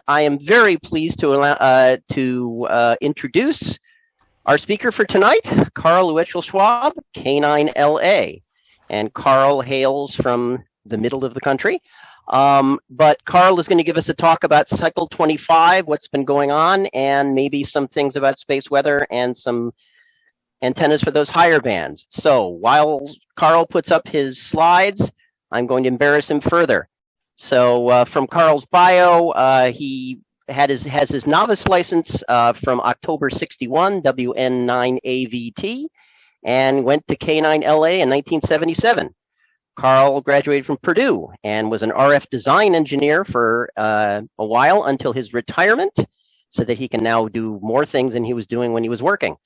I am very pleased to introduce our speaker for tonight, Carl Luetzelschwab, K9LA. And Carl hails from the middle of the country. But Carl is going to give us a talk about Cycle 25, what's been going on, and maybe some things about space weather and some antennas for those higher bands. So while Carl puts up his slides, I'm going to embarrass him further. So from Carl's bio, he has his novice license from October 61, WN9AVT, and went to K9LA in 1977. Carl graduated from Purdue and was an RF design engineer for a while until his retirement, so that he can now do more things than he was doing when he was working.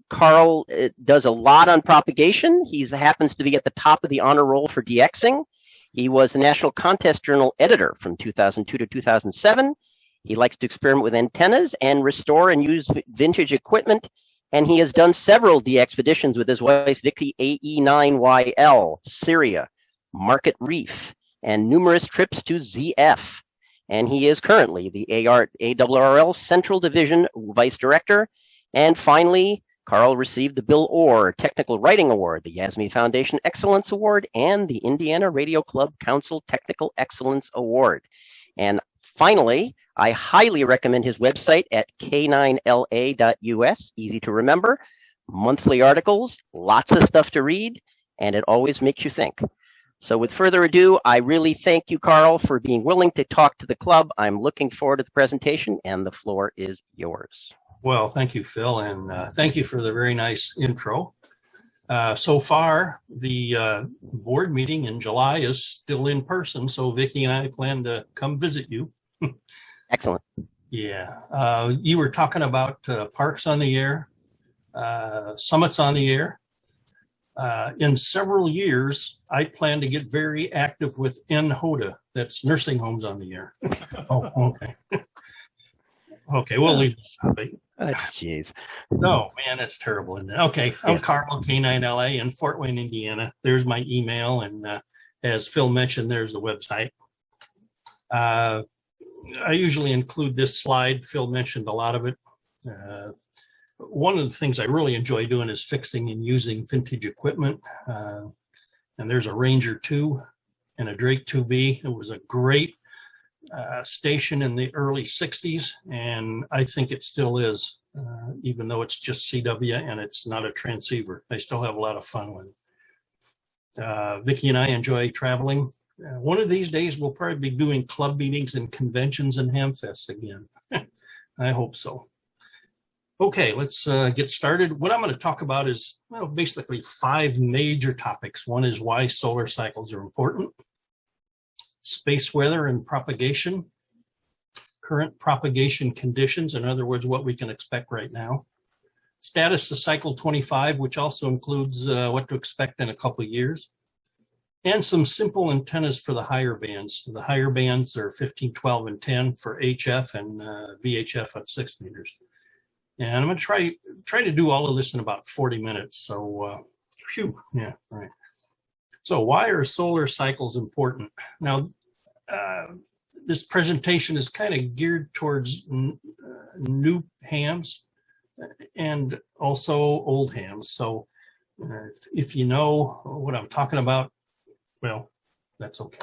Carl does a lot on propagation. He happens to be at the top of the honor roll for DXing. He was the National Contest Journal editor from 2002 to 2007. He likes to experiment with antennas and restore and use vintage equipment. And he has done several DXpeditions with his wife, Vicky, AE9YL, Syria, Market Reef, and numerous trips to ZF. And he is currently the ARRL Central Division Vice Director. And finally, Carl received the Bill Orr Technical Writing Award, the Yasmy Foundation Excellence Award, and the Indiana Radio Club Council Technical Excellence Award. And finally, I highly recommend his website at k9la.us, easy to remember, monthly articles, lots of stuff to read, and it always makes you think. So with further ado, I really thank you, Carl, for being willing to talk to the club. I'm looking forward to the presentation, and the floor is yours. Well, thank you, Phil, and thank you for the very nice intro. So far, the board meeting in July is still in person, so Vicki and I plan to come visit you. Excellent. Yeah, you were talking about parks on the air, summits on the air. In several years, I plan to get very active with NHODA, that's nursing homes on the air. Oh, okay. Okay, we'll leave that. Jeez. No, man, that's terrible, isn't it? Okay, I'm Carl, K9LA in Fort Wayne, Indiana. There's my email, and as Phil mentioned, there's the website. I usually include this slide. Phil mentioned a lot of it. One of the things I really enjoy doing is fixing and using vintage equipment. And there's a Ranger 2 and a Drake 2B. It was a great station in the early 60s, and I think it still is, even though it's just CW and it's not a transceiver. I still have a lot of fun with it. Vicki and I enjoy traveling. One of these days, we'll probably be doing club meetings and conventions and Hamfest again. I hope so. Okay, let's get started. What I'm going to talk about is, well, basically 5 major topics. One is why solar cycles are important, space weather and propagation, current propagation conditions, in other words, what we can expect right now, status of cycle 25, which also includes what to expect in a couple of years, and some simple antennas for the higher bands. The higher bands are 15, 12, and 10 for HF and VHF at 6 meters. And I'm going to try to do all of this in about 40 minutes. So, phew, yeah, all right. So why are solar cycles important? Now, this presentation is kind of geared towards new hams and also old hams. So if you know what I'm talking about, well, that's okay.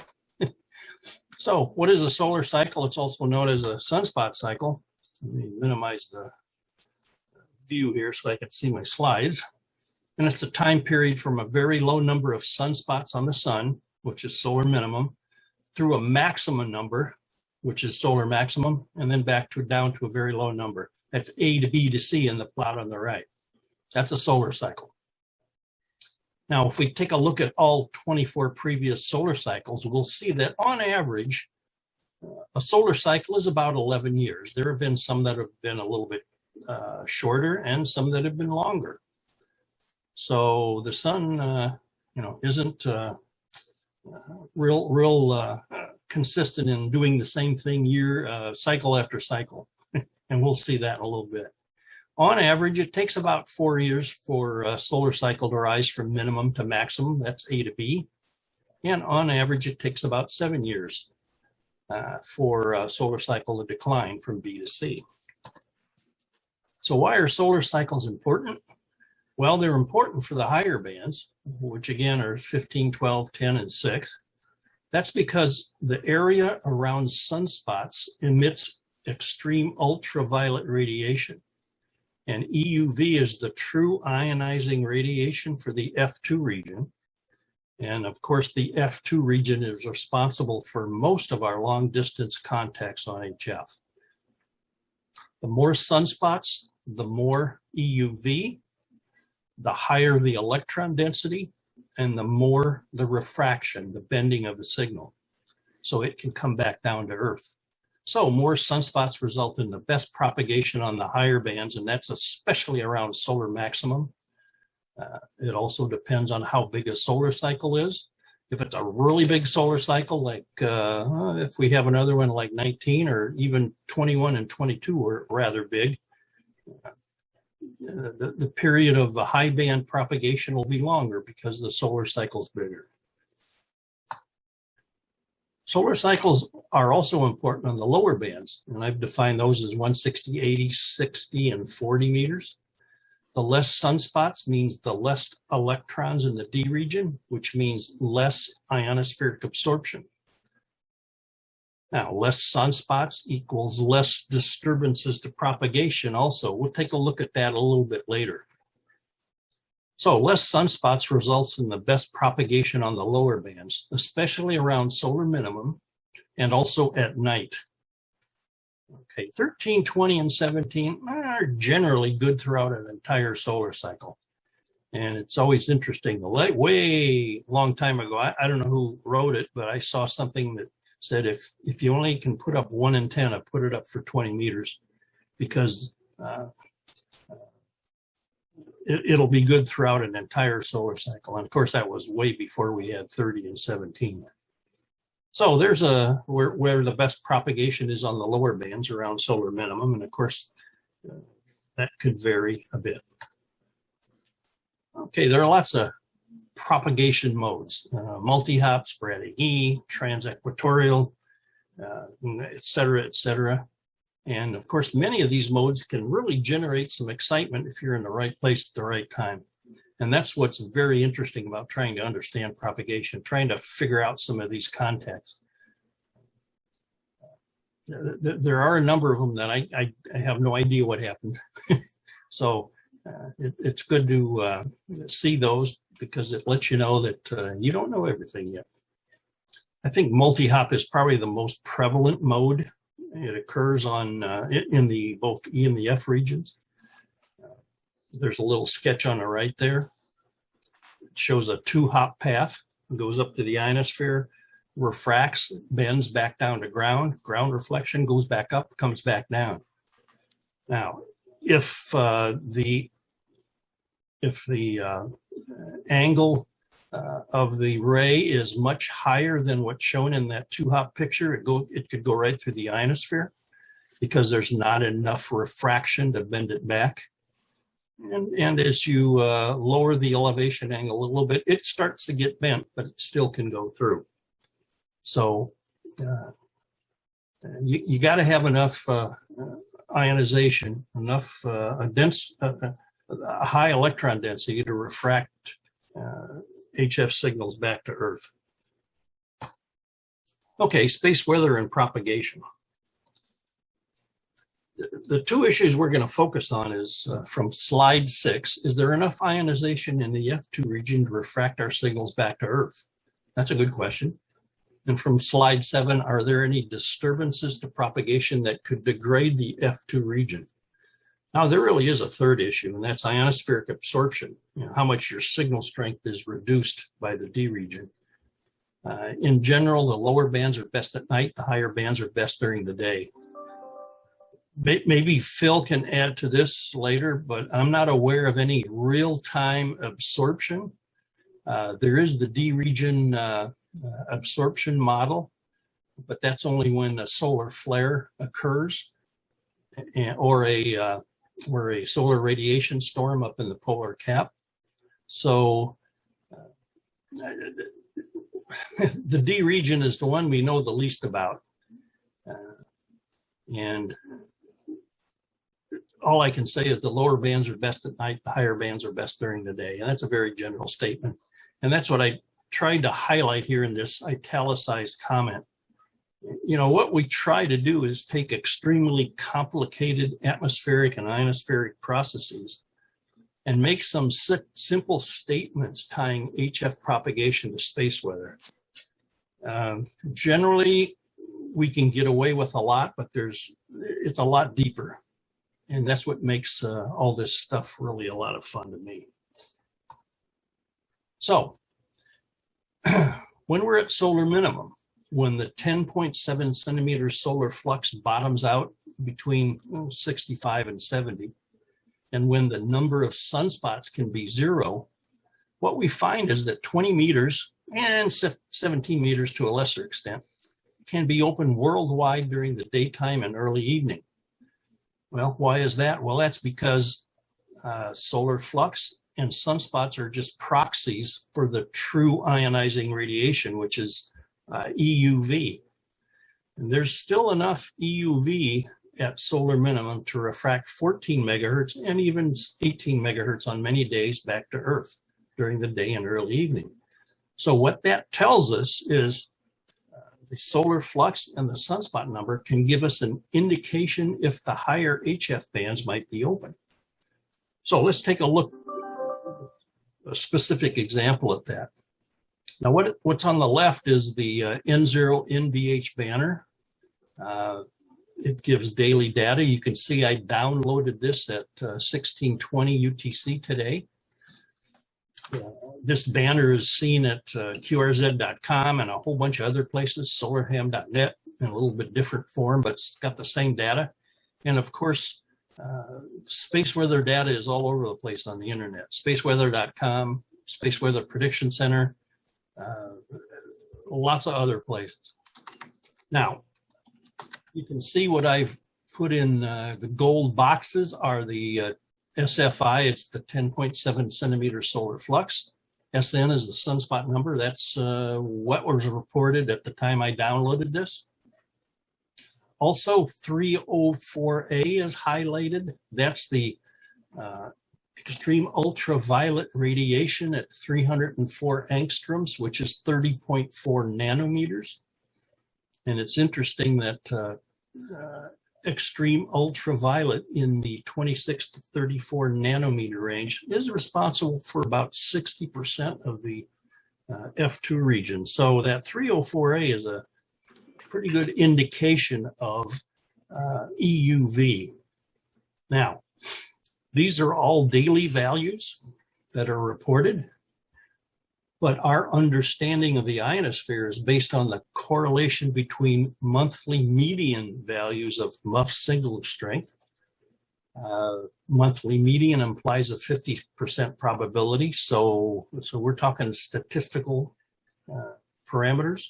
So what is a solar cycle? It's also known as a sunspot cycle. Let me minimize the view here so I can see my slides. And it's a time period from a very low number of sunspots on the sun, which is solar minimum, through a maximum number, which is solar maximum, and then back to down to a very low number. That's A to B to C in the plot on the right. That's a solar cycle. Now, if we take a look at all 24 previous solar cycles, we'll see that on average, a solar cycle is about 11 years. There have been some that have been a little bit shorter and some that have been longer. So the sun, isn't real consistent in doing the same thing cycle after cycle. And we'll see that in a little bit. On average, it takes about 4 years for a solar cycle to rise from minimum to maximum. That's A to B. And on average, it takes about 7 years. for a solar cycle to decline from B to C. So why are solar cycles important? Well, they're important for the higher bands, which again are 15, 12, 10, and 6. That's because the area around sunspots emits extreme ultraviolet radiation. And EUV is the true ionizing radiation for the F2 region. And of course, the F2 region is responsible for most of our long distance contacts on HF. The more sunspots, the more EUV, the higher the electron density, and the more the refraction, the bending of the signal. So it can come back down to Earth. So more sunspots result in the best propagation on the higher bands, and that's especially around solar maximum. It also depends on how big a solar cycle is. If it's a really big solar cycle, like if we have another one like 19 or even 21 and 22 are rather big, the period of the high band propagation will be longer because the solar cycle is bigger. Solar cycles are also important on the lower bands, and I've defined those as 160, 80, 60, and 40 meters. The less sunspots means the less electrons in the D region, which means less ionospheric absorption. Now, less sunspots equals less disturbances to propagation also. We'll take a look at that a little bit later. So less sunspots results in the best propagation on the lower bands, especially around solar minimum and also at night. Okay, 13, 20, and 17 are generally good throughout an entire solar cycle. And it's always interesting. Way long time ago, I don't know who wrote it, but I saw something that said if you only can put up one antenna, put it up for 20 meters because it'll be good throughout an entire solar cycle. And of course, that was way before we had 30 and 17. So there's where the best propagation is on the lower bands around solar minimum. And of course, that could vary a bit. Okay, there are lots of propagation modes, multi-hop, sporadic E, transequatorial, et cetera, et cetera. And of course, many of these modes can really generate some excitement if you're in the right place at the right time. And that's what's very interesting about trying to understand propagation, trying to figure out some of these contacts. There are a number of them that I have no idea what happened. So it's good to see those because it lets you know that you don't know everything yet. I think multi-hop is probably the most prevalent mode. It occurs on in the both E and the F regions. There's a little sketch on the right there. It shows a 2-hop path. It goes up to the ionosphere, refracts, bends back down to ground. Ground reflection goes back up, comes back down. Now, if the angle of the ray is much higher than what's shown in that 2-hop picture, it could go right through the ionosphere because there's not enough refraction to bend it back. And as you lower the elevation angle a little bit, it starts to get bent, but it still can go through. So you got to have enough ionization, enough a high electron density to refract HF signals back to Earth. Okay, space weather and propagation. The two issues we're going to focus on is from slide 6, is there enough ionization in the F2 region to refract our signals back to Earth? That's a good question. And from slide 7, are there any disturbances to propagation that could degrade the F2 region? Now, there really is a third issue, and that's ionospheric absorption, how much your signal strength is reduced by the D region. In general, the lower bands are best at night, the higher bands are best during the day. Maybe Phil can add to this later, but I'm not aware of any real-time absorption. There is the D region absorption model, but that's only when a solar flare occurs or a solar radiation storm up in the polar cap. So the D region is the one we know the least about. And all I can say is the lower bands are best at night, the higher bands are best during the day. And that's a very general statement. And that's what I tried to highlight here in this italicized comment. You know, what we try to do is take extremely complicated atmospheric and ionospheric processes and make some simple statements tying HF propagation to space weather. Generally, we can get away with a lot, but it's a lot deeper. And that's what makes all this stuff really a lot of fun to me. So when we're at solar minimum, when the 10.7 centimeters solar flux bottoms out between 65 and 70, and when the number of sunspots can be 0, what we find is that 20 meters and 17 meters to a lesser extent can be open worldwide during the daytime and early evening. Well, why is that? Well, that's because solar flux and sunspots are just proxies for the true ionizing radiation, which is EUV. And there's still enough EUV at solar minimum to refract 14 megahertz and even 18 megahertz on many days back to Earth during the day and early evening. So what that tells us is the solar flux and the sunspot number can give us an indication if the higher HF bands might be open. So let's take a look, a specific example at that. Now what's on the left is the N0 NVH banner. It gives daily data. You can see I downloaded this at 1620 UTC today. This banner is seen at QRZ.com and a whole bunch of other places, solarham.net, in a little bit different form, but it's got the same data. And of course, space weather data is all over the place on the internet. Spaceweather.com, Space Weather Prediction Center, lots of other places. Now, you can see what I've put in the gold boxes are the SFI, it's the 10.7 centimeter solar flux. SN is the sunspot number. That's what was reported at the time I downloaded this. Also, 304A is highlighted. That's the extreme ultraviolet radiation at 304 angstroms, which is 30.4 nanometers. And it's interesting that extreme ultraviolet in the 26 to 34 nanometer range is responsible for about 60% of the F2 region. So that 304A is a pretty good indication of EUV. Now, these are all daily values that are reported, but our understanding of the ionosphere is based on the correlation between monthly median values of MUF signal strength. Monthly median implies a 50% probability, so we're talking statistical parameters.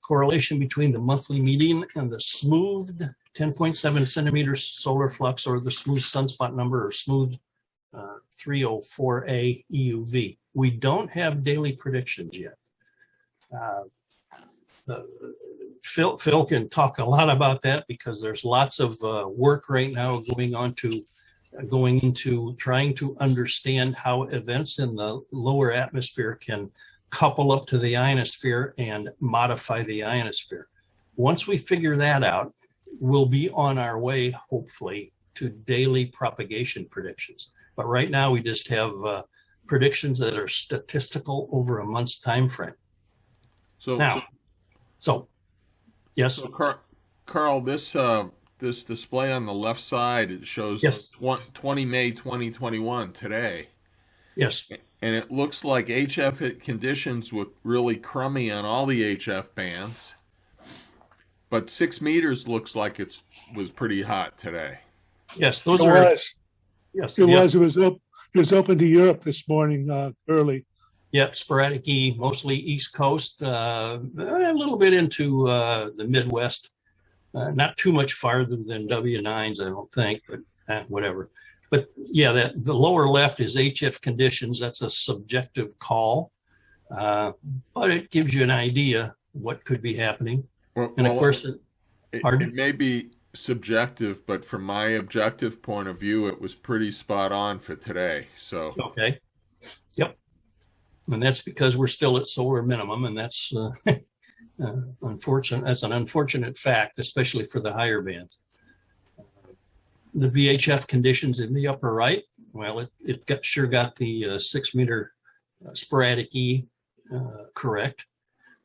Correlation between the monthly median and the smoothed 10.7 centimeters solar flux, or the smooth sunspot number, or smoothed 304A EUV. We don't have daily predictions yet. Phil can talk a lot about that because there's lots of work right now going into trying to understand how events in the lower atmosphere can couple up to the ionosphere and modify the ionosphere. Once we figure that out, we'll be on our way, hopefully, to daily propagation predictions. But right now we just have predictions that are statistical over a month's time frame. Yes. So Carl, this display on the left side, it shows 20 May 2021 today. Yes. And it looks like HF conditions were really crummy on all the HF bands, but 6 meters looks like it was pretty hot today. Yes, those are. Yes, it was. It was open to Europe this morning early. Yep, sporadic E, mostly East Coast, a little bit into the Midwest. Not too much farther than W9s, I don't think, but whatever. But yeah, the lower left is HF conditions. That's a subjective call, but it gives you an idea what could be happening. And of course, It may be subjective, but from my objective point of view, it was pretty spot on for today. So Okay. Yep. And that's because we're still at solar minimum, and that's unfortunate. That's an unfortunate fact, especially for the higher bands. The VHF conditions in the upper right, well, it sure got the 6 meter sporadic E correct.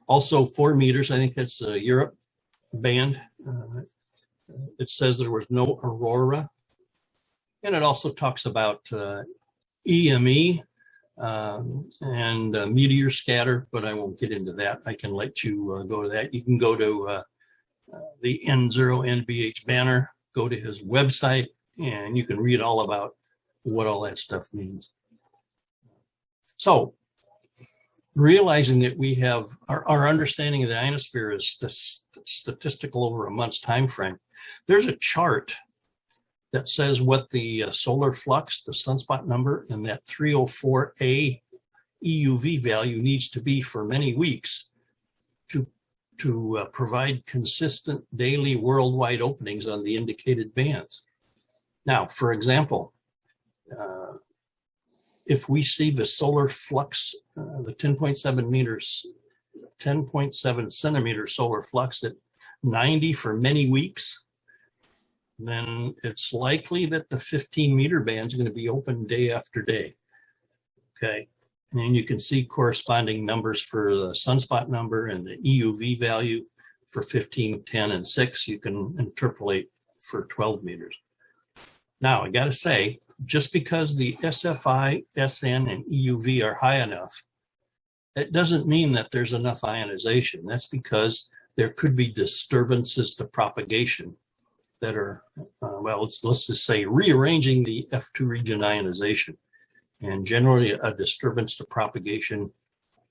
Also 4 meters, I think that's the Europe band. It says there was no aurora. And it also talks about EME and meteor scatter, but I won't get into that. I can let you go to that. You can go to the N0 NVH banner, go to his website, and you can read all about what all that stuff means. So, realizing that we have our understanding of the ionosphere is statistical over a month's time frame, there's a chart that says what the solar flux, the sunspot number, and that 304A EUV value needs to be for many weeks to provide consistent daily worldwide openings on the indicated bands. Now, for example, if we see the solar flux, the 10.7 centimeter solar flux at 90 for many weeks, then it's likely that the 15 meter band is going to be open day after day. Okay. And you can see corresponding numbers for the sunspot number and the EUV value for 15, 10, and 6. You can interpolate for 12 meters. Now, I got to say, just because the SFI, SN, and EUV are high enough, it doesn't mean that there's enough ionization. That's because there could be disturbances to propagation that are, well, let's just say rearranging the F2 region ionization. And generally a disturbance to propagation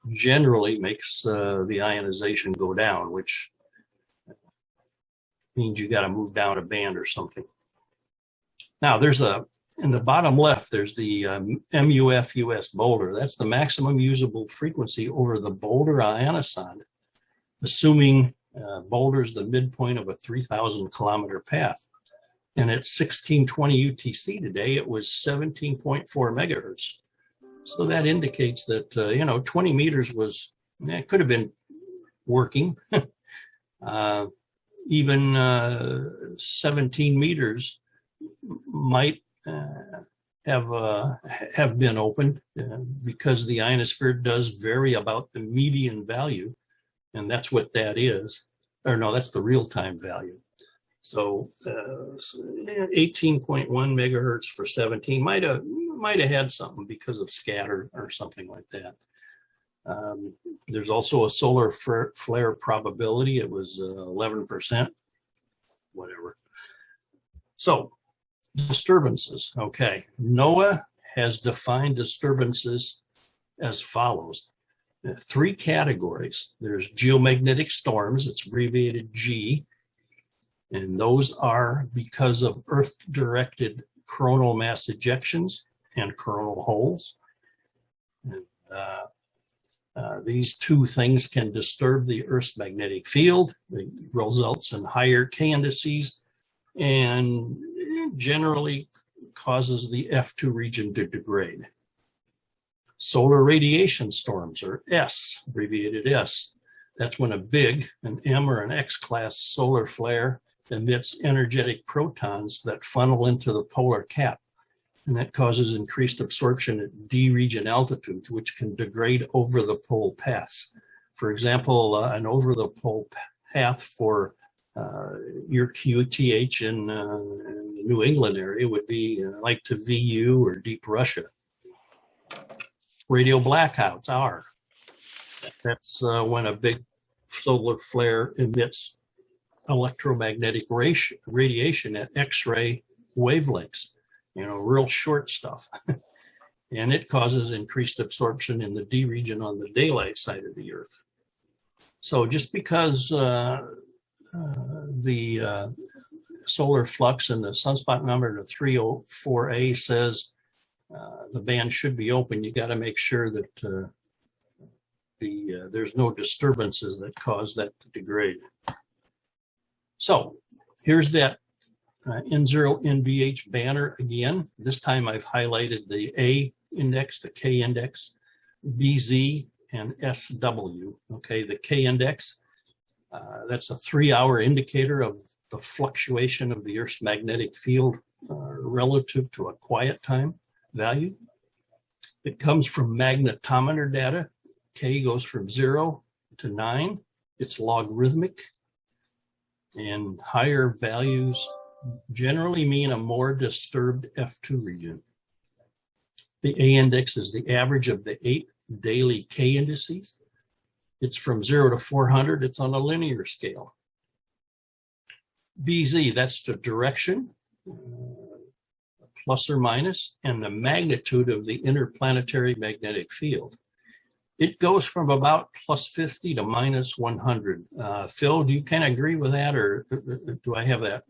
generally makes the ionization go down, which means you got to move down a band or something. Now there's in the bottom left, there's the MUF-US Boulder. That's the maximum usable frequency over the Boulder ionosonde, assuming Boulder's the midpoint of a 3,000 kilometer path. And at 1620 UTC today, it was 17.4 megahertz. So that indicates that, 20 meters was, it could have been working. Even 17 meters might have been opened because the ionosphere does vary about the median value. And that's what that is. Or no, that's the real-time value. So 18.1 megahertz for 17 might have had something because of scatter or something like that. There's also a solar flare probability. It was 11%, whatever. So disturbances. Okay, NOAA has defined disturbances as follows. 3 categories. There's geomagnetic storms. It's abbreviated G. And those are because of Earth-directed coronal mass ejections and coronal holes. And, these 2 things can disturb the Earth's magnetic field. It results in higher K indices and generally causes the F2 region to degrade. Solar radiation storms, or S, abbreviated S. That's when a big, an M or an X class solar flare emits energetic protons that funnel into the polar cap. And that causes increased absorption at D region altitudes, which can degrade over the pole paths. For example, an over the pole path for your QTH in the New England area would be like to VU or deep Russia. Radio blackouts are. That's when a big solar flare emits electromagnetic radiation at X-ray wavelengths, real short stuff. And it causes increased absorption in the D region on the daylight side of the Earth. So just because the solar flux and the sunspot number to 304A says the band should be open, you got to make sure that there's no disturbances that cause that to degrade. So here's that N0 NVH banner again. This time I've highlighted the A index, the K index, BZ, and SW. Okay, the K index, that's a 3-hour indicator of the fluctuation of the Earth's magnetic field relative to a quiet time value. It comes from magnetometer data. K goes from 0 to 9. It's logarithmic. And higher values generally mean a more disturbed F2 region. The A index is the average of the 8 daily K indices. It's from 0 to 400. It's on a linear scale. BZ, that's the direction, plus or minus, and the magnitude of the interplanetary magnetic field. It goes from about plus 50 to minus 100. Phil, do you kind of agree with that, or do I have that?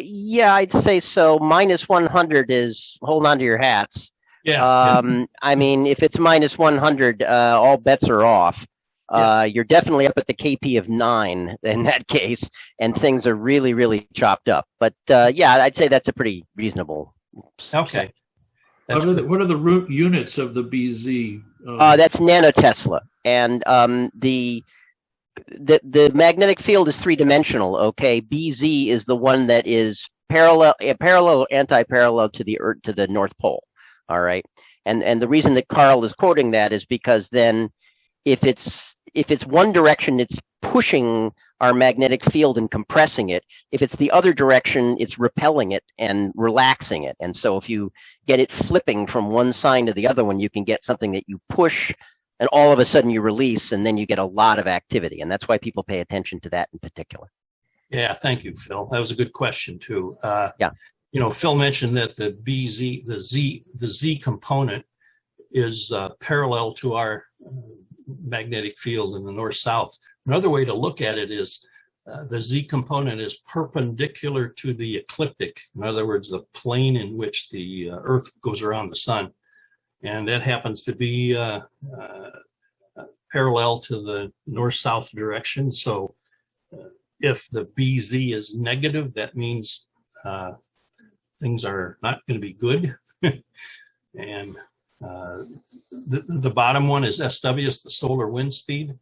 Yeah, I'd say so. Minus 100 is hold on to your hats. Yeah. I mean, if it's minus 100, all bets are off. You're definitely up at the KP of 9 in that case, and things are really, really chopped up. But yeah, I'd say that's a pretty reasonable. Okay. What are the root units of the BZ? That's nanotesla, and the magnetic field is 3-dimensional. Okay, BZ is the one that is parallel or anti-parallel to the North Pole. All right, and the reason that Carl is quoting that is because then if it's one direction, it's pushing our magnetic field and compressing it. If it's the other direction, it's repelling it and relaxing it. And so if you get it flipping from one side to the other one, you can get something that you push and all of a sudden you release, and then you get a lot of activity. And that's why people pay attention to that in particular. Yeah, thank you, Phil. That was a good question too. Yeah. You know, Phil mentioned that the BZ, the Z component is parallel to our magnetic field in the north-south. Another way to look at it is the Z component is perpendicular to the ecliptic. In other words, the plane in which the Earth goes around the sun. And that happens to be parallel to the north-south direction. So if the BZ is negative, that means things are not going to be good. And the bottom one is SW, it's the solar wind speed.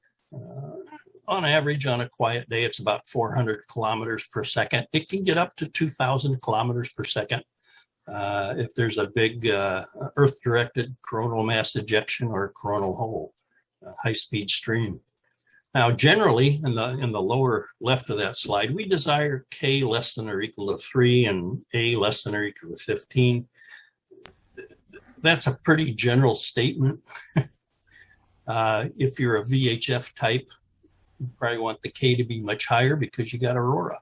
On average, on a quiet day, it's about 400 kilometers per second. It can get up to 2,000 kilometers per second if there's a big Earth-directed coronal mass ejection or coronal hole, high-speed stream. Now, generally, in the lower left of that slide, we desire K less than or equal to 3 and A less than or equal to 15. That's a pretty general statement. If you're a VHF type, you probably want the K to be much higher because you got aurora.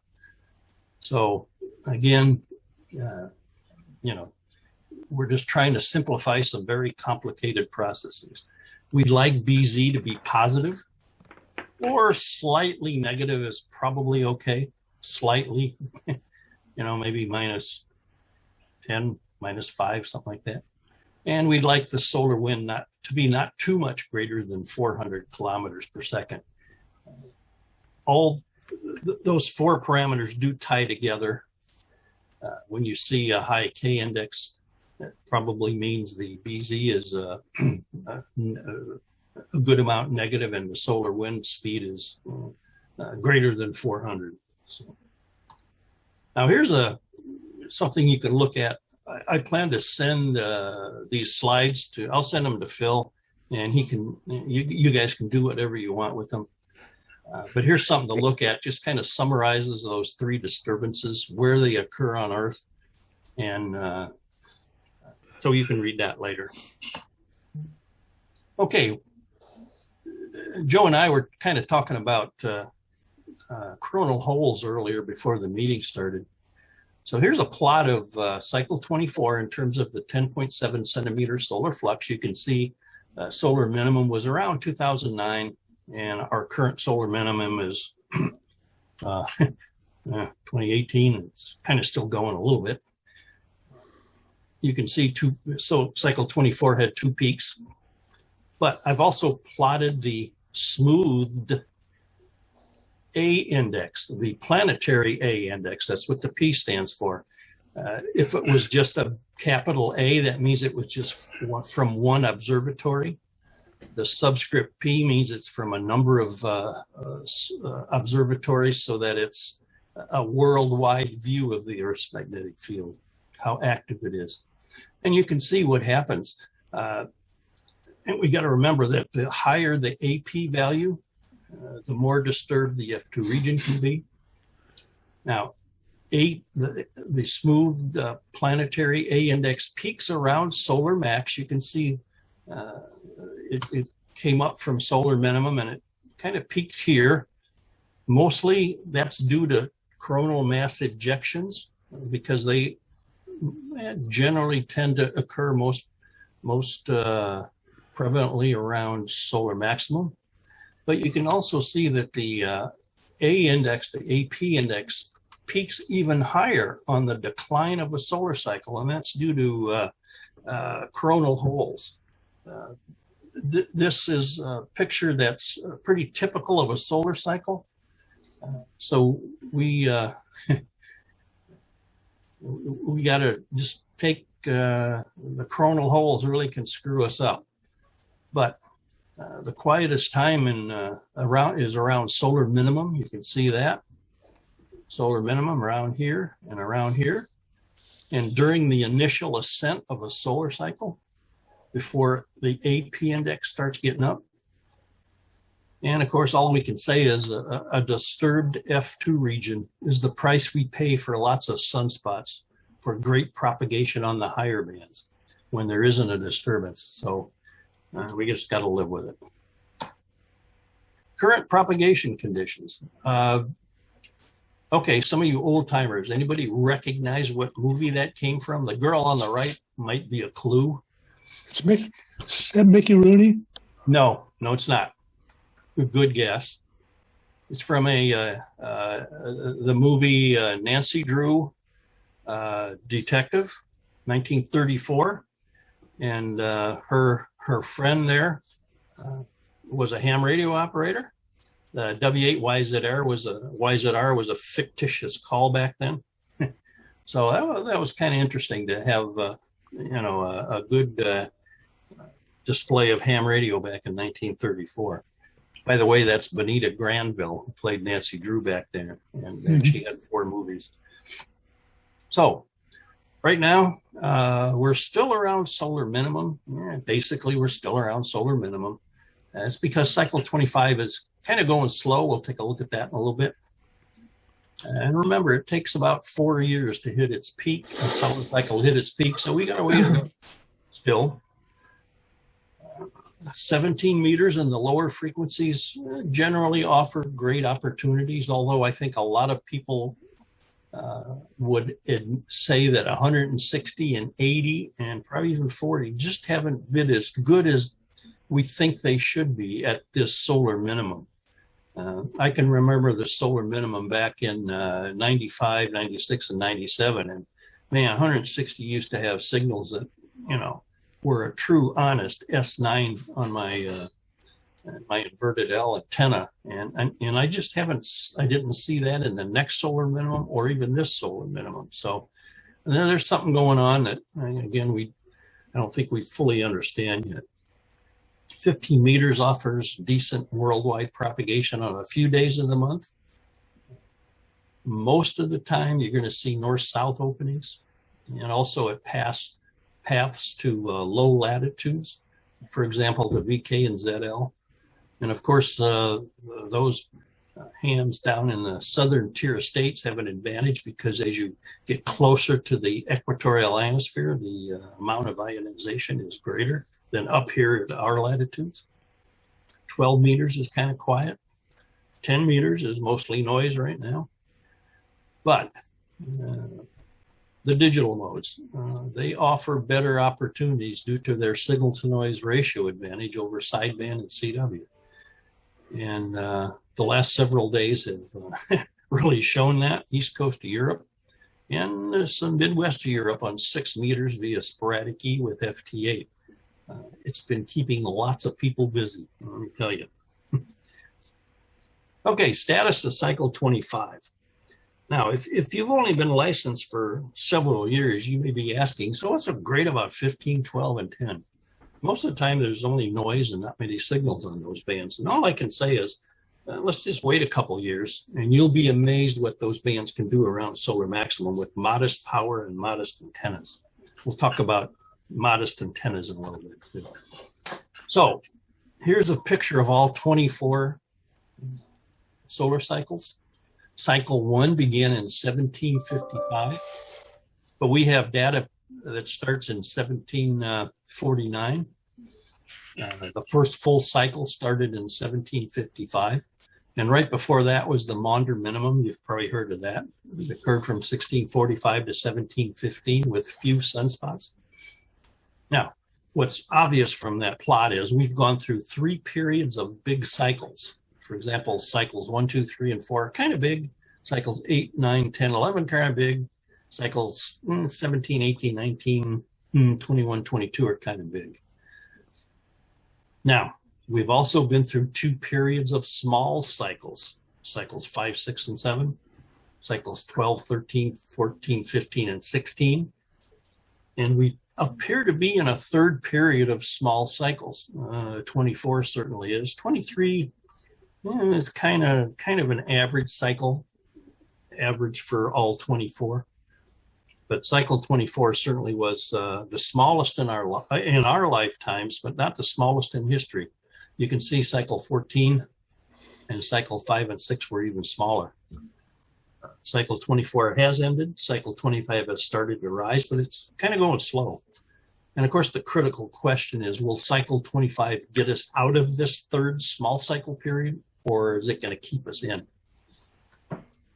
So again, you know, we're just trying to simplify some very complicated processes. We'd like BZ to be positive, or slightly negative is probably okay. Slightly, you know, maybe minus 10, minus 5, something like that. And we'd like the solar wind not too much greater than 400 kilometers per second. All those 4 parameters do tie together. When you see a high K index, that probably means the BZ is a good amount negative, and the solar wind speed is greater than 400. So, now here's something you can look at. I plan to send these slides I'll send them to Phil, and he can, you guys can do whatever you want with them. But here's something to look at, just kind of summarizes those 3 disturbances, where they occur on Earth. And so you can read that later. Okay. Joe and I were kind of talking about coronal holes earlier before the meeting started. So here's a plot of cycle 24 in terms of the 10.7 centimeter solar flux. You can see solar minimum was around 2009, and our current solar minimum is 2018. It's kind of still going a little bit. You can see so cycle 24 had 2 peaks, but I've also plotted the smoothed A index, the planetary A index, that's what the P stands for. If it was just a capital A, that means it was just from one observatory. The subscript P means it's from a number of observatories, so that it's a worldwide view of the Earth's magnetic field, how active it is. And you can see what happens. And we got to remember that the higher the AP value, the more disturbed the F2 region can be. Now, the smooth planetary A index peaks around solar max. You can see it came up from solar minimum and it kind of peaked here. Mostly that's due to coronal mass ejections, because they generally tend to occur most prevalently around solar maximum. But you can also see that the A index, the AP index, peaks even higher on the decline of a solar cycle, and that's due to coronal holes. This is a picture that's pretty typical of a solar cycle. So we got to just take the coronal holes really can screw us up. But the quietest time is around solar minimum. You can see that solar minimum around here and around here. And during the initial ascent of a solar cycle, before the AP index starts getting up. And of course, all we can say is a disturbed F2 region is the price we pay for lots of sunspots, for great propagation on the higher bands when there isn't a disturbance. So we just got to live with it. Current propagation conditions. Okay, some of you old timers, anybody recognize what movie that came from? The girl on the right might be a clue. It's Mickey Rooney? No, it's not. Good guess. It's from the movie Nancy Drew, Detective, 1934, and her friend there was a ham radio operator. The W8YZR was a fictitious call back then, so that was kind of interesting to have a good display of ham radio back in 1934. By the way, that's Benita Granville, who played Nancy Drew back there, and she had 4 movies. So right now, we're still around solar minimum. Yeah, basically, we're still around solar minimum. It's because cycle 25 is kind of going slow. We'll take a look at that in a little bit. And remember, it takes about 4 years to hit its peak. A solar cycle hit its peak, so we got a way to go still. 17 meters in the lower frequencies generally offer great opportunities, although I think a lot of people would say that 160 and 80 and probably even 40 just haven't been as good as we think they should be at this solar minimum. I can remember the solar minimum back in 95, 96, and 97, and man, 160 used to have signals that, were a true, honest S9 on my inverted L antenna, and I just I didn't see that in the next solar minimum or even this solar minimum. So there's something going on that, again, I don't think we fully understand yet. 15 meters offers decent worldwide propagation on a few days of the month. Most of the time, you're going to see north-south openings, and also it paths to low latitudes, for example, the VK and ZL. And of course, those hams down in the southern tier of states have an advantage, because as you get closer to the equatorial atmosphere, the amount of ionization is greater than up here at our latitudes. 12 meters is kind of quiet. 10 meters is mostly noise right now. But the digital modes, they offer better opportunities due to their signal to noise ratio advantage over sideband and CW. And the last several days have really shown that. East coast of Europe and some Midwest of Europe on 6 meters via sporadic E with FT8. It's been keeping lots of people busy, let me tell you. Okay, status of cycle 25. Now, if you've only been licensed for several years, you may be asking, so what's so great about 15, 12, and 10? Most of the time, there's only noise and not many signals on those bands. And all I can say is, let's just wait a couple years, and you'll be amazed what those bands can do around solar maximum with modest power and modest antennas. We'll talk about modest antennas in a little bit too. So here's a picture of all 24 solar cycles. Cycle 1 began in 1755, but we have data that starts in 1749. The first full cycle started in 1755. And right before that was the Maunder minimum. You've probably heard of that. It occurred from 1645 to 1715 with few sunspots. Now, what's obvious from that plot is we've gone through 3 periods of big cycles. For example, cycles 1, 2, 3, and 4 are kind of big. Cycles 8, 9, 10, 11 kind of big. Cycles 17, 18, 19, 21, 22 are kind of big. Now, we've also been through 2 periods of small cycles, cycles 5, 6, and 7, cycles 12, 13, 14, 15, and 16. And we appear to be in a 3rd period of small cycles. 24 certainly is. 23 is kind of an average cycle, average for all 24. But cycle 24 certainly was the smallest in our lifetimes, but not the smallest in history. You can see cycle 14 and cycle 5 and 6 were even smaller. Cycle 24 has ended. Cycle 25 has started to rise, but it's kind of going slow. And of course, the critical question is, will cycle 25 get us out of this 3rd small cycle period, or is it going to keep us in?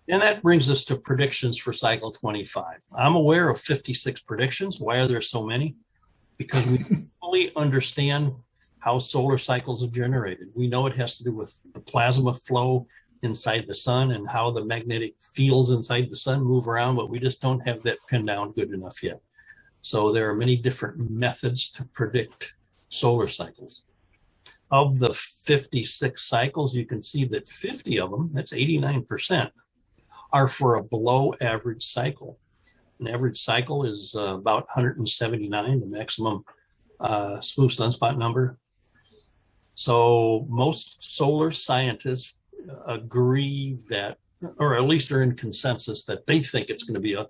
And that brings us to predictions for cycle 25. I'm aware of 56 predictions. Why are there so many? Because we fully understand how solar cycles are generated. We know it has to do with the plasma flow inside the sun and how the magnetic fields inside the sun move around, but we just don't have that pinned down good enough yet. So there are many different methods to predict solar cycles. Of the 56 cycles, you can see that 50 of them, that's 89%, are for a below average cycle. An average cycle is about 179, the maximum smooth sunspot number. So most solar scientists agree that, or at least are in consensus that they think it's going to be a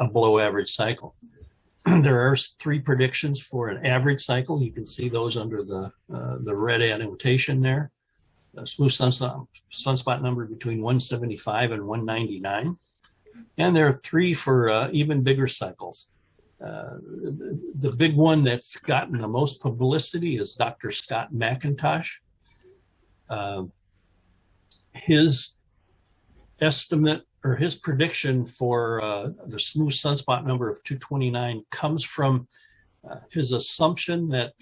below average cycle. There are 3 predictions for an average cycle. You can see those under the red annotation there. A smooth sunspot number between 175 and 199. And there are 3 for even bigger cycles. The big one that's gotten the most publicity is Dr. Scott McIntosh. His estimate or his prediction for the smooth sunspot number of 229 comes from his assumption that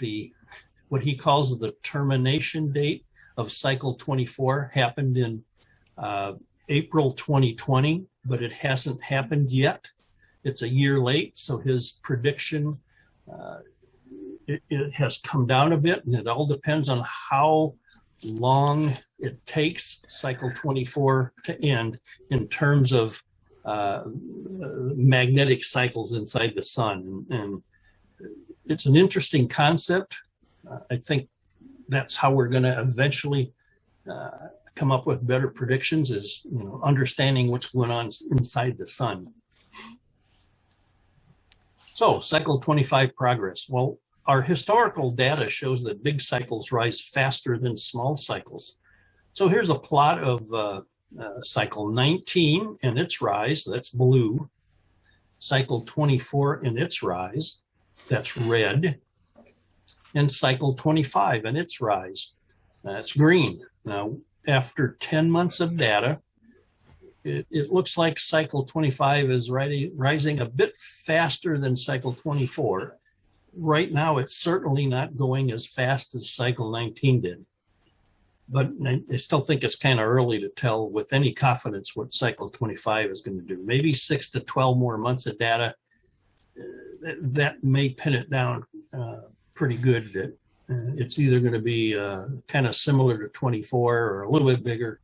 what he calls the termination date of cycle 24 happened in April 2020, but it hasn't happened yet. It's a year late, so his prediction, it has come down a bit, and it all depends on how long it takes cycle 24 to end in terms of magnetic cycles inside the sun. And it's an interesting concept. I think that's how we're going to eventually come up with better predictions, is understanding what's going on inside the sun. So cycle 25 progress. Well, our historical data shows that big cycles rise faster than small cycles. So here's a plot of cycle 19 and its rise, that's blue. Cycle 24 and its rise, that's red. And cycle 25 and its rise, that's green. Now, after 10 months of data, it looks like cycle 25 is rising a bit faster than cycle 24. Right now, it's certainly not going as fast as cycle 19 did. But I still think it's kind of early to tell with any confidence what cycle 25 is going to do. Maybe 6 to 12 more months of data, that may pin it down pretty good. That it's either going to be kind of similar to 24 or a little bit bigger,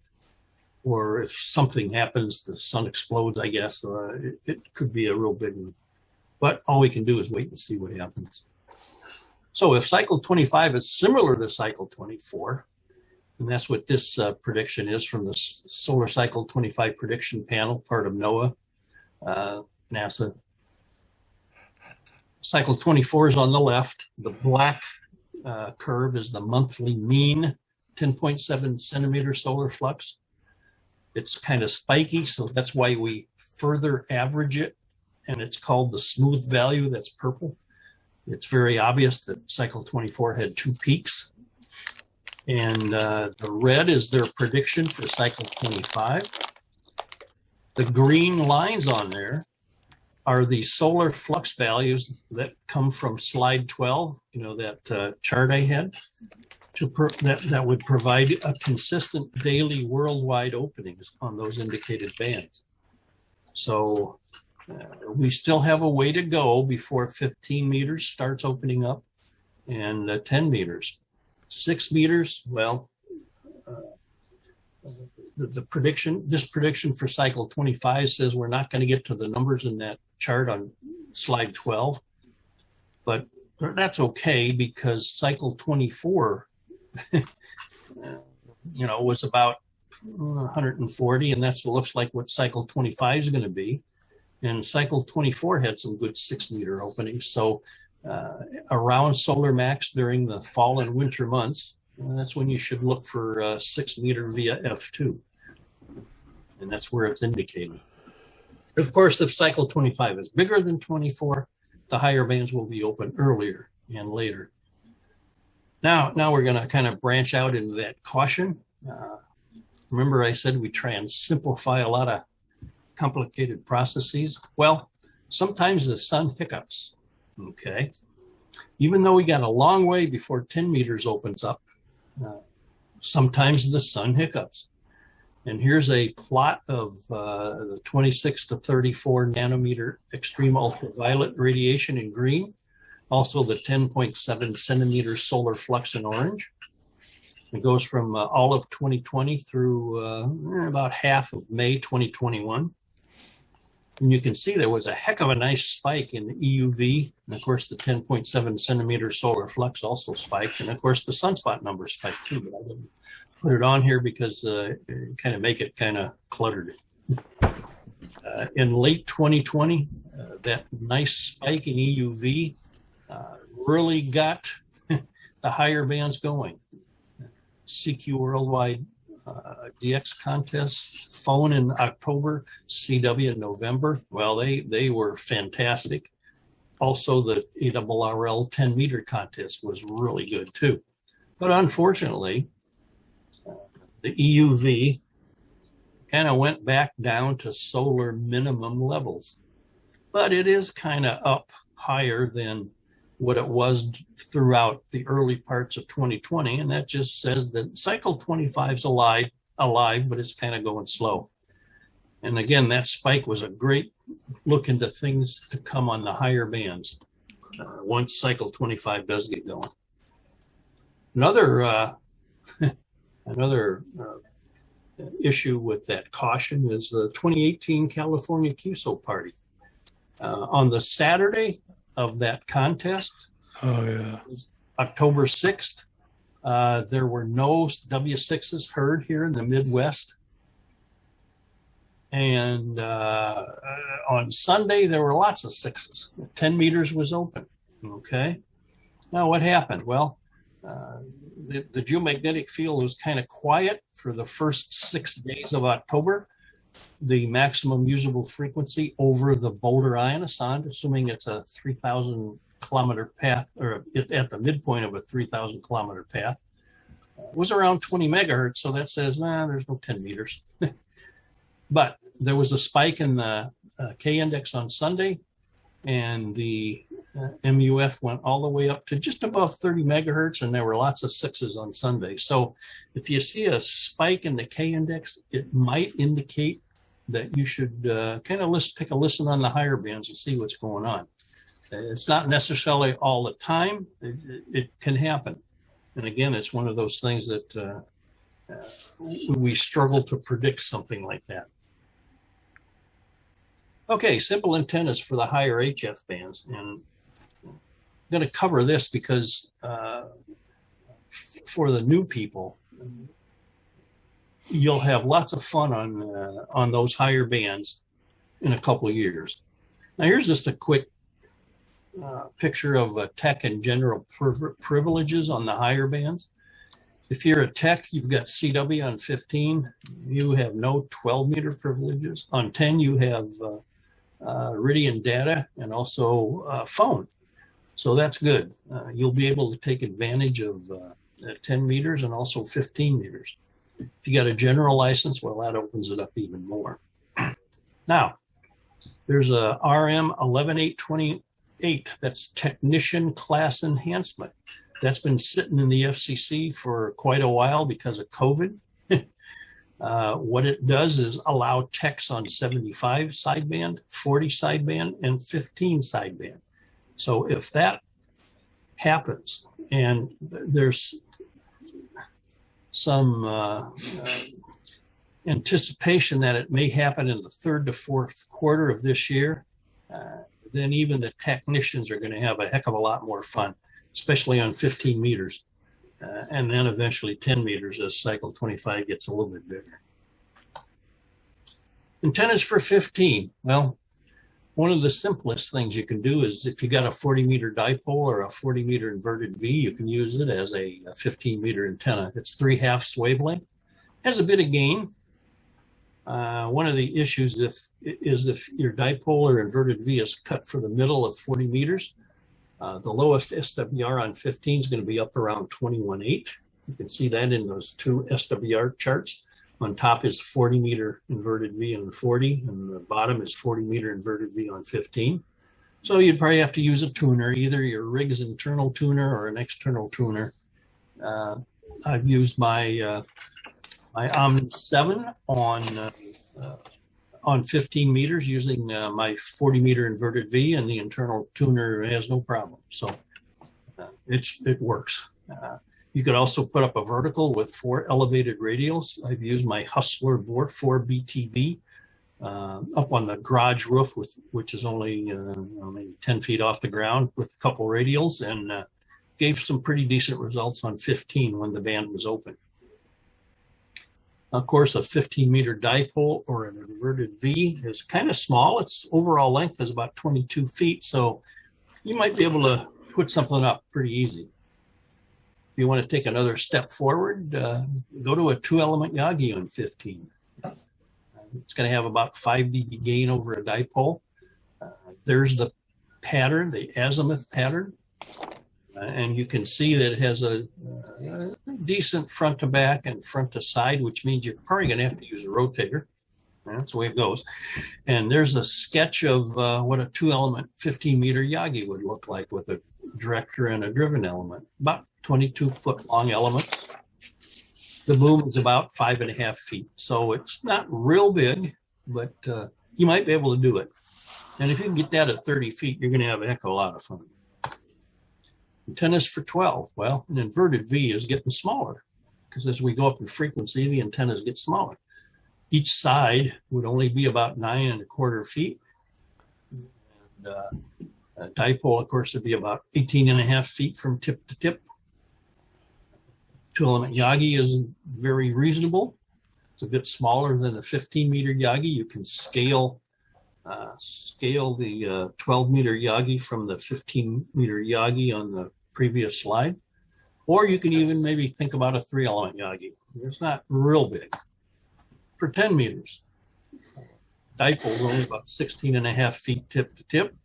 or if something happens, the sun explodes, I guess, it could be a real big one. But all we can do is wait and see what happens. So if cycle 25 is similar to cycle 24, and that's what this prediction is from the Solar Cycle 25 Prediction Panel, part of NOAA, NASA. Cycle 24 is on the left. The black curve is the monthly mean 10.7 centimeter solar flux. It's kind of spiky, so that's why we further average it, and it's called the smooth value. That's purple. It's very obvious that cycle 24 had 2 peaks, and the red is their prediction for cycle 25. The green lines on there are the solar flux values that come from slide 12, you know, that chart I had, that would provide a consistent daily worldwide openings on those indicated bands. So we still have a way to go before 15 meters starts opening up, and 10 meters. 6 meters, well, the prediction, this prediction for cycle 25 says we're not going to get to the numbers in that chart on slide 12, but that's okay because cycle 24, you know, was about 140, and that's what looks like what cycle 25 is going to be. And cycle 24 had some good 6 meter openings. So around solar max during the fall and winter months, that's when you should look for 6 meter via F2. And that's where it's indicated. Of course, if cycle 25 is bigger than 24, the higher bands will be open earlier and later. Now we're going to kind of branch out into that caution. Remember I said we try and simplify a lot of complicated processes. Well, sometimes the sun hiccups, okay? Even though we got a long way before 10 meters opens up, sometimes the sun hiccups. And here's a plot of the 26 to 34 nanometer extreme ultraviolet radiation in green, also the 10.7 centimeter solar flux in orange. It goes from all of 2020 through about half of May 2021. And you can see there was a heck of a nice spike in the EUV. And of course, the 10.7 centimeter solar flux also spiked. And of course, the sunspot numbers spiked too, but I didn't put it on here because it kind of make it kind of cluttered. In late 2020, that nice spike in EUV really got the higher bands going. CQ Worldwide DX contest, phone in October, CW in November. Well, they were fantastic. Also, the ARRL 10 meter contest was really good too. But unfortunately, the EUV kind of went back down to solar minimum levels. But it is kind of up higher than what it was throughout the early parts of 2020. And that just says that cycle 25 is alive, but it's kind of going slow. And again, that spike was a great look into things to come on the higher bands once cycle 25 does get going. Another issue with that caution is the 2018 California QSO party. On the Saturday of that contest, October 6th, there were no W6s heard here in the Midwest. And on Sunday, there were lots of 6s. 10 meters was open, okay? Now, what happened? Well, the geomagnetic field was kind of quiet for the first 6 days of October. The maximum usable frequency over the Boulder ionosonde, assuming it's a 3,000 kilometer path, or at the midpoint of a 3,000 kilometer path, was around 20 megahertz. So that says, there's no 10 meters. But there was a spike in the K index on Sunday, and the MUF went all the way up to just above 30 megahertz, and there were lots of 6s on Sunday. So if you see a spike in the K index, it might indicate that you should kind of take a listen on the higher bands and see what's going on. It's not necessarily all the time. It can happen. And again, it's one of those things that we struggle to predict something like that. Okay, simple antennas for the higher HF bands. And I'm going to cover this because for the new people, you'll have lots of fun on those higher bands in a couple of years. Now, here's just a quick picture of tech and general privileges on the higher bands. If you're a tech, you've got CW on 15. You have no 12-meter privileges. On 10, you have Iridium data and also phone. So that's good. You'll be able to take advantage of 10 meters and also 15 meters. If you got a general license, well, that opens it up even more. Now, there's a RM 11828. That's Technician Class Enhancement. That's been sitting in the FCC for quite a while because of COVID. What it does is allow techs on 75 sideband, 40 sideband, and 15 sideband. So if that happens, and there's some anticipation that it may happen in the third to fourth quarter of this year, then even the technicians are going to have a heck of a lot more fun, especially on 15 meters, and then eventually 10 meters as cycle 25 gets a little bit bigger. Antennas for 15. Well, one of the simplest things you can do is if you got a 40-meter dipole or a 40-meter inverted V, you can use it as a 15-meter antenna. It's 3/2 wavelength. Has a bit of gain. One of the issues is if your dipole or inverted V is cut for the middle of 40 meters, the lowest SWR on 15 is going to be up around 21.8. You can see that in those two SWR charts. On top is 40-meter inverted V on 40, and the bottom is 40-meter inverted V on 15. So you'd probably have to use a tuner, either your rig's internal tuner or an external tuner. I've used my Omni 7 on 15 meters using my 40-meter inverted V, and the internal tuner has no problem. So it works. You could also put up a vertical with 4 elevated radials. I've used my Hustler board 4 BTV up on the garage roof, which is only maybe 10 feet off the ground, with a couple radials, and gave some pretty decent results on 15 when the band was open. Of course, a 15-meter dipole or an inverted V is kind of small. Its overall length is about 22 feet, so you might be able to put something up pretty easy. If you want to take another step forward, go to a 2-element yagi on 15. It's going to have about 5 dB gain over a dipole. There's the pattern, the azimuth pattern. And you can see that it has a decent front to back and front to side, which means you're probably going to have to use a rotator. That's the way it goes. And there's a sketch of what a 2-element 15-meter yagi would look like with a director and a driven element. About 22-foot long elements. The boom is about 5.5 feet. So it's not real big, but you might be able to do it. And if you can get that at 30 feet, you're going to have a heck of a lot of fun. Antennas for 12. Well, an inverted V is getting smaller because as we go up in frequency, the antennas get smaller. Each side would only be about 9.25 feet. And a dipole, of course, would be about 18.5 feet from tip to tip. 2-element yagi is very reasonable. It's a bit smaller than the 15-meter yagi. You can scale the 12-meter yagi from the 15-meter yagi on the previous slide. Or you can even maybe think about a 3-element yagi. It's not real big. For 10 meters, dipole is only about 16.5 feet tip to tip.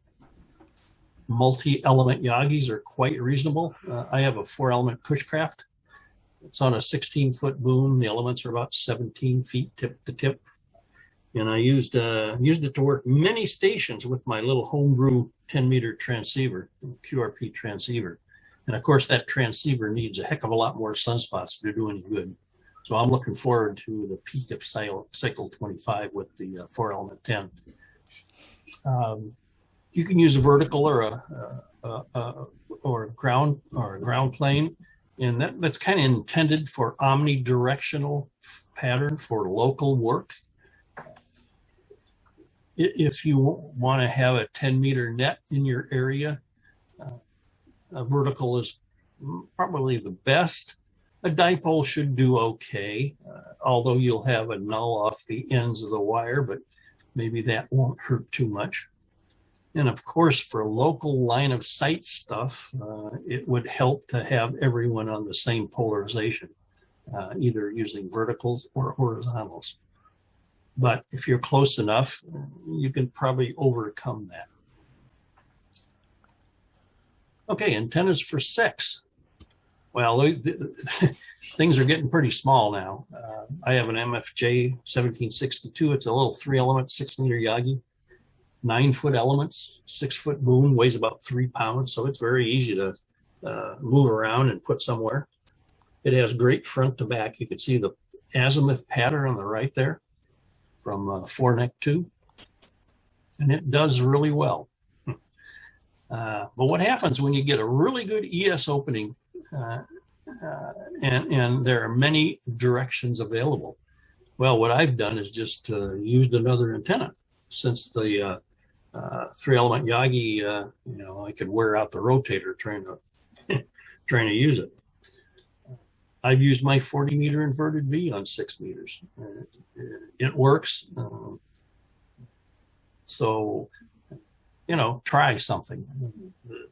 Multi-element yagis are quite reasonable. I have a 4-element Cushcraft. It's on a 16-foot boom. The elements are about 17 feet tip to tip. And I used it to work many stations with my little homebrew 10-meter transceiver, QRP transceiver. And of course, that transceiver needs a heck of a lot more sunspots to do any good. So I'm looking forward to the peak of cycle 25 with the 4-element 10. You can use a vertical or a ground plane. And that's kind of intended for omnidirectional pattern for local work. If you want to have a 10-meter net in your area, a vertical is probably the best. A dipole should do okay, although you'll have a null off the ends of the wire, but maybe that won't hurt too much. And of course, for local line of sight stuff, it would help to have everyone on the same polarization, either using verticals or horizontals. But if you're close enough, you can probably overcome that. Okay, antennas for 6. Well, things are getting pretty small now. I have an MFJ 1762. It's a little 3-element, 6-meter yagi. 9-foot elements, 6-foot boom, weighs about 3 pounds, so it's very easy to move around and put somewhere. It has great front to back. You can see the azimuth pattern on the right there from 4-neck 2, and it does really well. But what happens when you get a really good ES opening and there are many directions available? Well, what I've done is just used another antenna. Since the 3-element yagi, I could wear out the rotator trying to use it. I've used my 40-meter inverted V on 6 meters. It works. So, try something.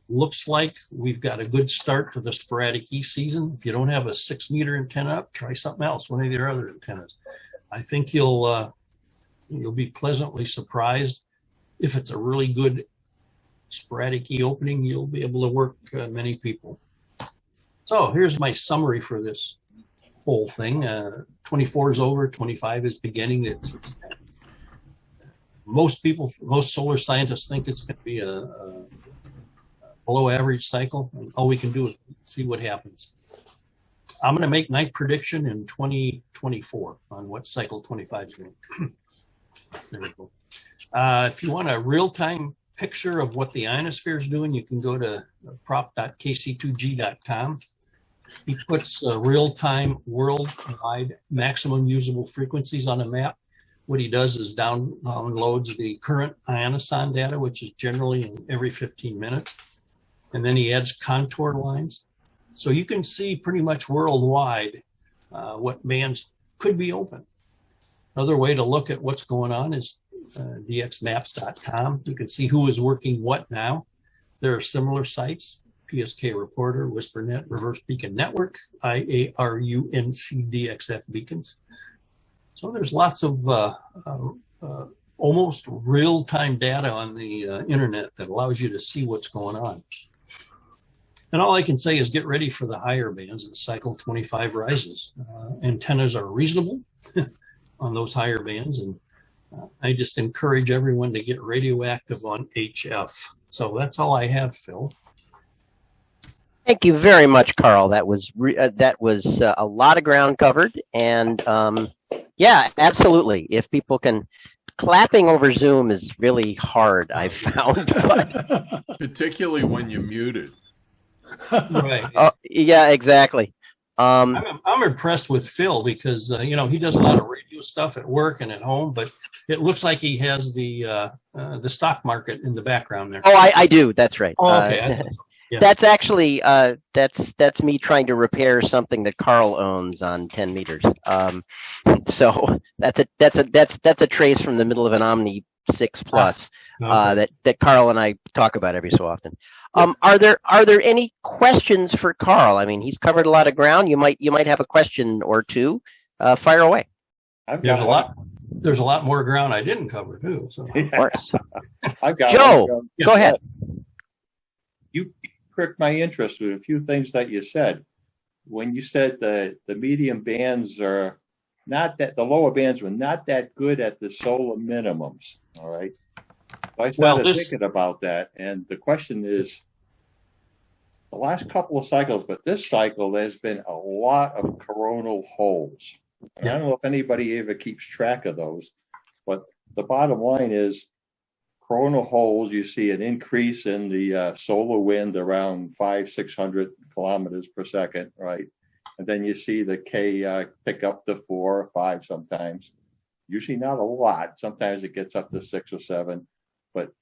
Looks like we've got a good start to the sporadic E season. If you don't have a 6-meter antenna up, try something else, one of your other antennas. I think you'll be pleasantly surprised. If it's a really good sporadic E opening, you'll be able to work many people. So here's my summary for this whole thing. 24 is over, 25 is beginning. It's most solar scientists think it's going to be a below average cycle. And all we can do is see what happens. I'm going to make night prediction in 2024 on what cycle 25 is going to. There we go. If you want a real-time picture of what the ionosphere is doing, you can go to prop.kc2g.com. He puts real-time worldwide maximum usable frequencies on a map. What he does is downloads the current ionoson data, which is generally every 15 minutes. And then he adds contour lines. So you can see pretty much worldwide what bands could be open. Another way to look at what's going on is dxmaps.com. You can see who is working what now. There are similar sites, PSK Reporter, WhisperNet, Reverse Beacon Network, IARUNCDXF beacons. So there's lots of almost real-time data on the internet that allows you to see what's going on. And all I can say is get ready for the higher bands as cycle 25 rises. Antennas are reasonable on those higher bands, and I just encourage everyone to get radioactive on HF. So that's all I have, Phil. Thank you very much, Carl. That was a lot of ground covered, and yeah, absolutely. If people can, clapping over Zoom is really hard, I've found. But... particularly when you're muted. Right. Yeah, exactly. I'm impressed with Phil because he does a lot of radio stuff at work and at home, but it looks like he has the stock market in the background there. Oh, I do. That's right. Oh, okay. Yeah. That's actually that's me trying to repair something that Carl owns on 10 meters. So that's a trace from the middle of an Omni 6 Plus that Carl and I talk about every so often. Are there any questions for Carl? I mean, he's covered a lot of ground. You might have a question or two. Fire away. There's a lot more ground I didn't cover too. So. Of course. I've got Joe, go ahead. You pricked my interest with a few things that you said. When you said the medium bands are not that, the lower bands were not that good at the solar minimums. All right. So I started thinking about that, and the question is, the last couple of cycles, but this cycle, there's been a lot of coronal holes. And I don't know if anybody ever keeps track of those, but the bottom line is coronal holes, you see an increase in the solar wind around 500-600 kilometers per second, right? And then you see the K pick up to 4 or 5 sometimes. Usually not a lot. Sometimes it gets up to 6 or 7. But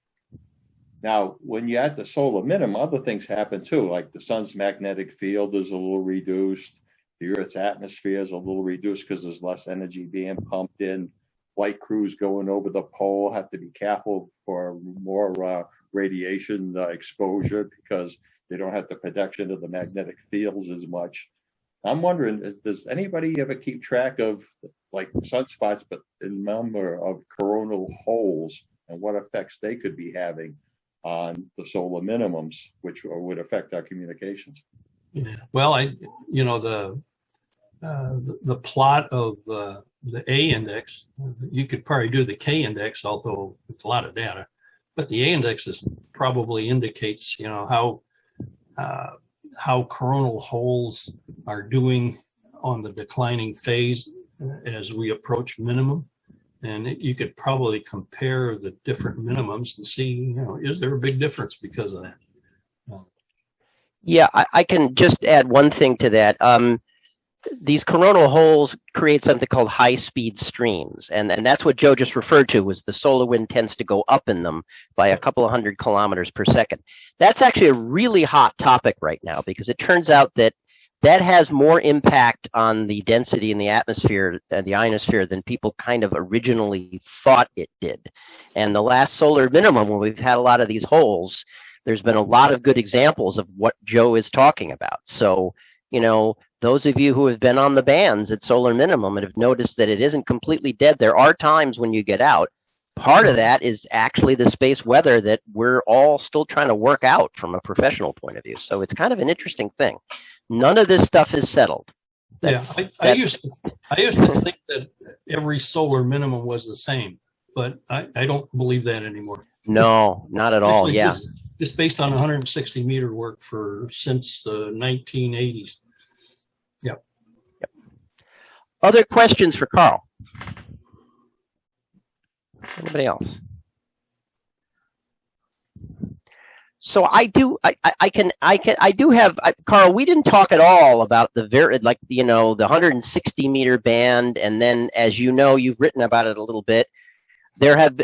now, when you're at the solar minimum, other things happen too, like the sun's magnetic field is a little reduced. The Earth's atmosphere is a little reduced because there's less energy being pumped in. Flight crews going over the pole have to be careful for more radiation exposure because they don't have the protection of the magnetic fields as much. I'm wondering, does anybody ever keep track of like sunspots, but in number of coronal holes and what effects they could be having on the solar minimums, which would affect our communications? Yeah. Well, the plot of the A index, you could probably do the K index, although it's a lot of data, but the A index probably indicates, how coronal holes are doing on the declining phase as we approach minimum. And you could probably compare the different minimums and see, is there a big difference because of that? Yeah, I can just add one thing to that. These coronal holes create something called high-speed streams, and that's what Joe just referred to, was the solar wind tends to go up in them by a couple of 100 kilometers per second. That's actually a really hot topic right now because it turns out that has more impact on the density in the atmosphere, the ionosphere, than people kind of originally thought it did. And the last solar minimum, when we've had a lot of these holes, there's been a lot of good examples of what Joe is talking about. So, those of you who have been on the bands at solar minimum and have noticed that it isn't completely dead, there are times when you get out. Part of that is actually the space weather that we're all still trying to work out from a professional point of view. So it's kind of an interesting thing. None of this stuff is settled. I used to think that every solar minimum was the same, but I don't believe that anymore. No, not at all. Yeah. Just based on 160 meter work since the 1980s. Yep. Other questions for Carl? Anybody else? So Carl, we didn't talk at all about the the 160 meter band. And then, as you've written about it a little bit. There have,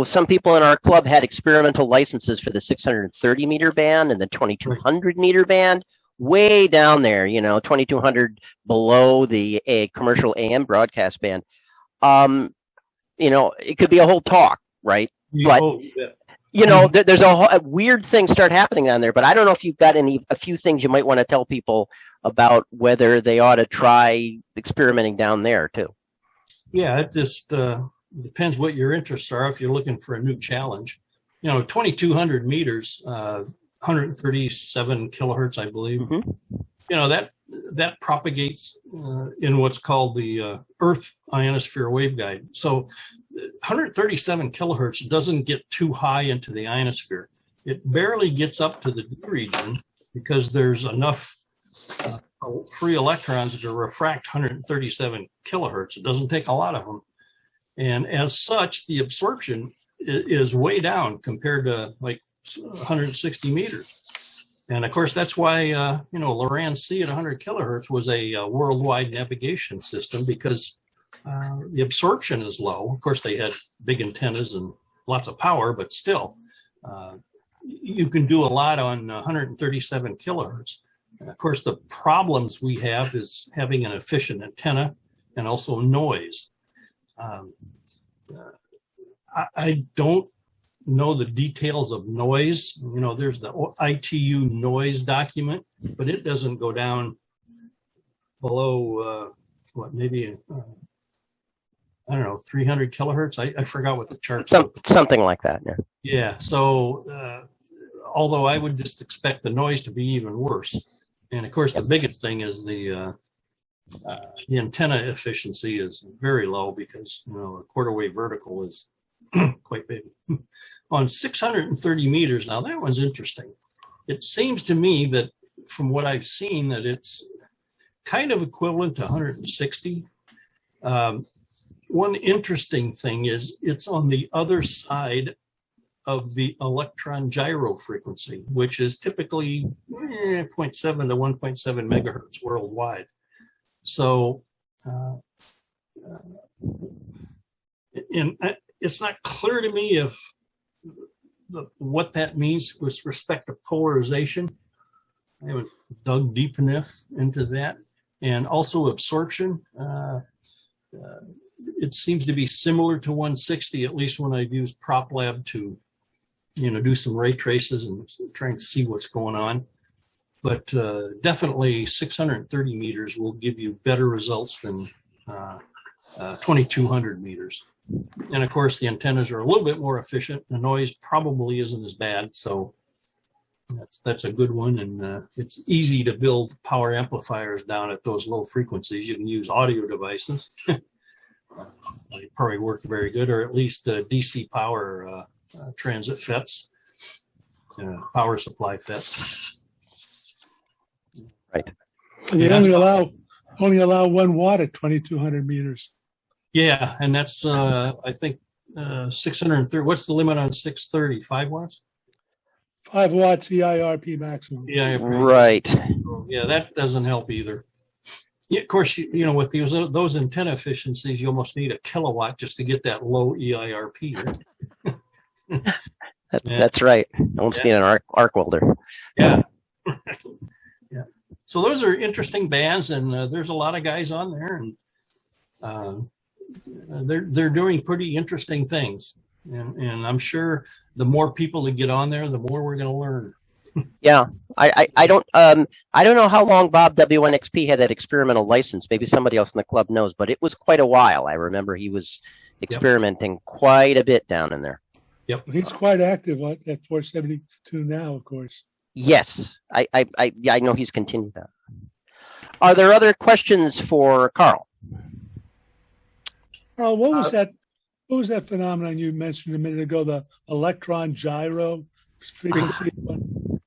some people in our club had experimental licenses for the 630 meter band and the 2200 meter band, way down there, 2200 below the commercial AM broadcast band. It could be a whole talk, right? But there's a weird thing start happening down there. But I don't know if you've got a few things you might want to tell people about whether they ought to try experimenting down there too. Yeah, it just depends what your interests are. If you're looking for a new challenge, 2200 meters, 137 kilohertz, I believe. Mm-hmm. That propagates in what's called the Earth ionosphere waveguide. So 137 kilohertz doesn't get too high into the ionosphere. It barely gets up to the D region because there's enough free electrons to refract 137 kilohertz. It doesn't take a lot of them. And as such, the absorption is way down compared to like 160 meters. And of course, that's why, Loran C at 100 kilohertz was a worldwide navigation system because the absorption is low. Of course, they had big antennas and lots of power, but still, you can do a lot on 137 kilohertz. And of course, the problems we have is having an efficient antenna and also noise. I don't know the details of noise. There's the ITU noise document, but it doesn't go down below, maybe, 300 kilohertz. I forgot what the chart was. Something like that, yeah. Yeah, so although I would just expect the noise to be even worse. And of course, the biggest thing is the antenna efficiency is very low because, a quarter wave vertical is quite big. On 630 meters, now that one's interesting. It seems to me that from what I've seen that it's kind of equivalent to 160. One interesting thing is it's on the other side of the electron gyro frequency, which is typically 0.7 to 1.7 megahertz worldwide. So, and it's not clear to me if what that means with respect to polarization. I haven't dug deep enough into that. And also absorption. It seems to be similar to 160, at least when I've used Prop Lab to, do some ray traces and try and see what's going on. But definitely 630 meters will give you better results than 2200 meters. And of course, the antennas are a little bit more efficient. The noise probably isn't as bad. So that's a good one. And it's easy to build power amplifiers down at those low frequencies. You can use audio devices. They probably work very good, or at least DC power transit FETs, power supply FETs. Right. They only allow 1 watt at 2200 meters. Yeah, and that's I think 630. What's the limit on 630? 5 watts? 5 watts EIRP maximum. Yeah, Right. Yeah, that doesn't help either. Yeah, of course, with those antenna efficiencies, you almost need a kilowatt just to get that low EIRP. That's right. Almost need an arc welder. Yeah. Yeah. So those are interesting bands, and there's a lot of guys on there, and they're doing pretty interesting things. And I'm sure the more people that get on there, the more we're going to learn. Yeah, I don't know how long Bob WNXP had that experimental license. Maybe somebody else in the club knows, but it was quite a while. I remember he was experimenting quite a bit down in there. Yep, he's quite active at 472 now, of course. Yes, I know he's continued that. Are there other questions for Carl? Carl, what was that? What was that phenomenon you mentioned a minute ago? The electron gyro frequency.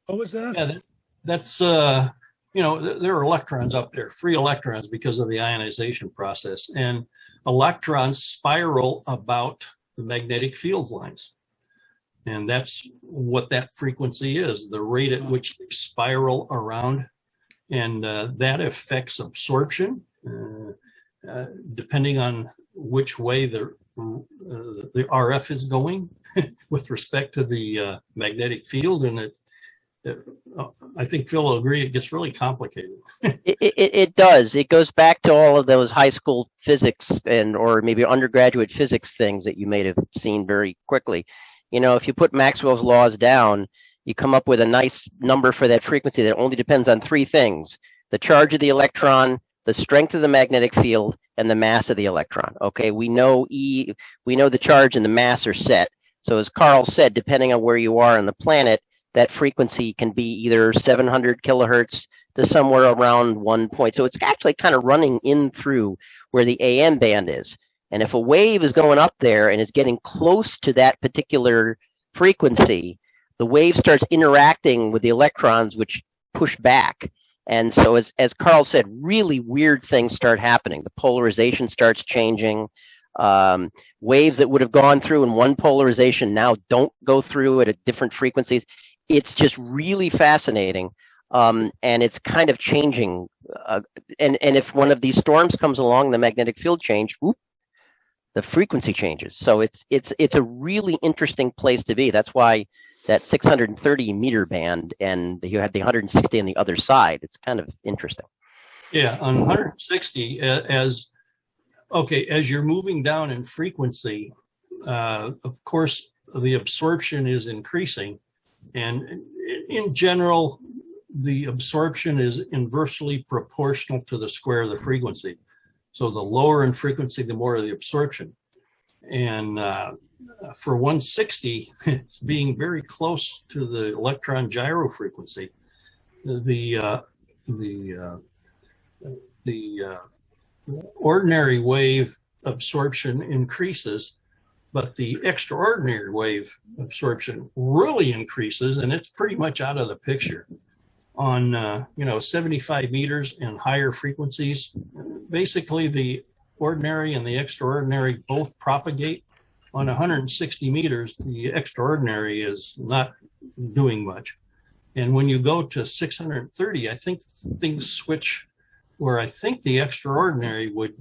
What was that? Yeah, that's there are electrons up there, free electrons, because of the ionization process, and electrons spiral about the magnetic field lines, and that's what that frequency is, the rate at which they spiral around, and that affects absorption depending on which way the RF is going with respect to the magnetic field, and I think Phil will agree, it gets really complicated. It does. It goes back to all of those high school physics or maybe undergraduate physics things that you may have seen very quickly. If you put Maxwell's laws down, you come up with a nice number for that frequency that only depends on 3 things: the charge of the electron, the strength of the magnetic field, and the mass of the electron. Okay, we know the charge and the mass are set. So as Carl said, depending on where you are on the planet, that frequency can be either 700 kilohertz to somewhere around 1 point. So it's actually kind of running in through where the AM band is. And if a wave is going up there and is getting close to that particular frequency, the wave starts interacting with the electrons, which push back. And so as Carl said, really weird things start happening. The polarization starts changing. Waves that would have gone through in one polarization now don't go through at different frequencies. It's just really fascinating. And it's kind of changing. And if one of these storms comes along, the magnetic field change, the frequency changes. So it's a really interesting place to be. That's why that 630 meter band, and you had the 160 on the other side. It's kind of interesting. Yeah, on 160, as you're moving down in frequency, of course, the absorption is increasing. And in general, the absorption is inversely proportional to the square of the frequency. So the lower in frequency, the more the absorption. And for 160, it's being very close to the electron gyro frequency. The ordinary wave absorption increases, but the extraordinary wave absorption really increases, and it's pretty much out of the picture. On 75 meters and higher frequencies, basically the ordinary and the extraordinary both propagate on 160 meters, the extraordinary is not doing much. And when you go to 630, I think things switch where I think the extraordinary would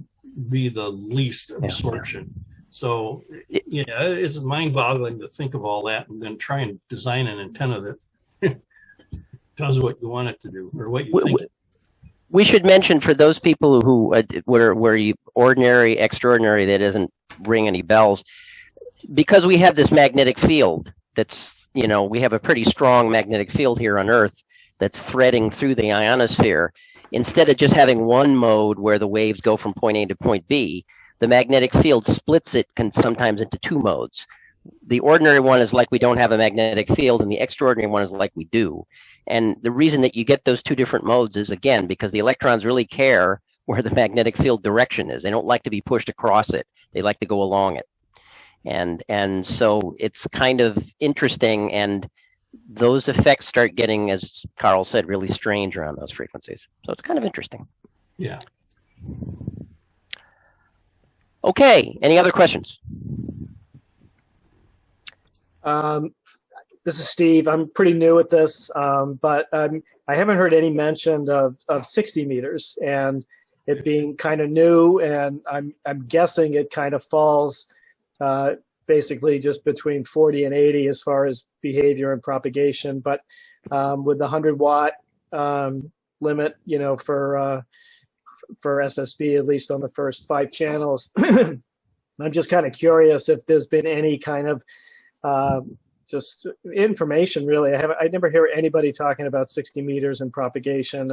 be the least absorption. So, yeah, it's mind-boggling to think of all that and then try and design an antenna that does what you want it to do or what you think. We should mention for those people who where you ordinary, extraordinary, that doesn't ring any bells, because we have this magnetic field that's, you know, we have a pretty strong magnetic field here on Earth that's threading through the ionosphere. Instead of just having one mode where the waves go from point A to point B, the magnetic field splits it sometimes into two modes. The ordinary one is like we don't have a magnetic field, and the extraordinary one is like we do. And the reason that you get those two different modes is, again, because the electrons really care where the magnetic field direction is. They don't like to be pushed across it. They like to go along it. And so it's kind of interesting, and those effects start getting, as Carl said, really strange around those frequencies. So it's kind of interesting. Yeah. Okay, any other questions? This is Steve. I'm pretty new at this, but I haven't heard any mention of 60 meters and it being kind of new, and I'm guessing it kind of falls basically just between 40 and 80 as far as behavior and propagation. But with the 100-watt limit, you know, for SSB, at least on the first 5 channels, I'm just kind of curious if there's been any kind of just information, really. I never hear anybody talking about 60 meters and propagation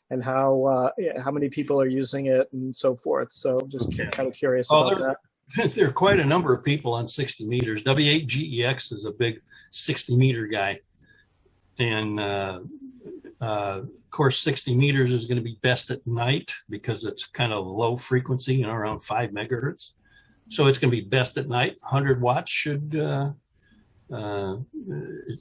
and how many people are using it and so forth. So just kind of curious about that. There are quite a number of people on 60 meters. W8GEX is a big 60 meter guy. And of course, 60 meters is going to be best at night because it's kind of low frequency, you know, around 5 megahertz. So it's going to be best at night. 100 watts should,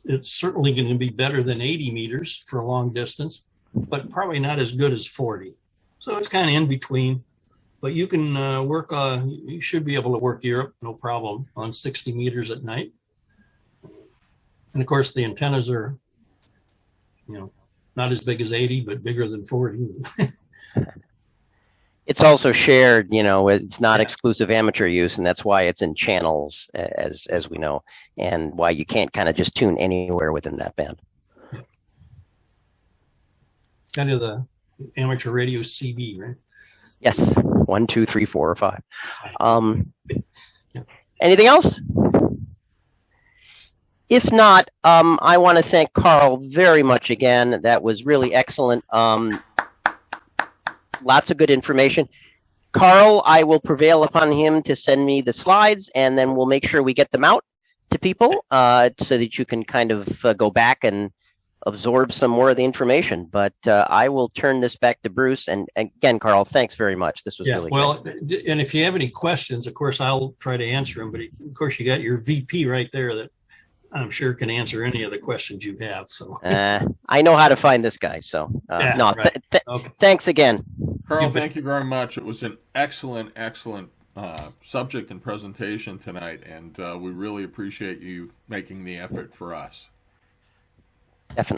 it's certainly going to be better than 80 meters for a long distance, but probably not as good as 40. So it's kind of in between. But you can you should be able to work Europe, no problem, on 60 meters at night. And of course, the antennas are, you know, not as big as 80, but bigger than 40. It's also shared, you know, it's not exclusive amateur use, and that's why it's in channels, as we know, and why you can't kind of just tune anywhere within that band. Kind of the amateur radio CB, right? Yes, 1, 2, 3, 4, or 5. Anything else? If not, I want to thank Carl very much again. That was really excellent. Lots of good information. Carl, I will prevail upon him to send me the slides, and then we'll make sure we get them out to people so that you can kind of go back and absorb some more of the information. But I will turn this back to Bruce. And again, Carl, thanks very much. This was really good. And if you have any questions, of course, I'll try to answer them. But of course, you got your VP right there that I'm sure can answer any of the questions you have. So I know how to find this guy. So right. Okay. Thanks again. Carl, thank you very much. It was an excellent subject and presentation tonight, and we really appreciate you making the effort for us. Definitely.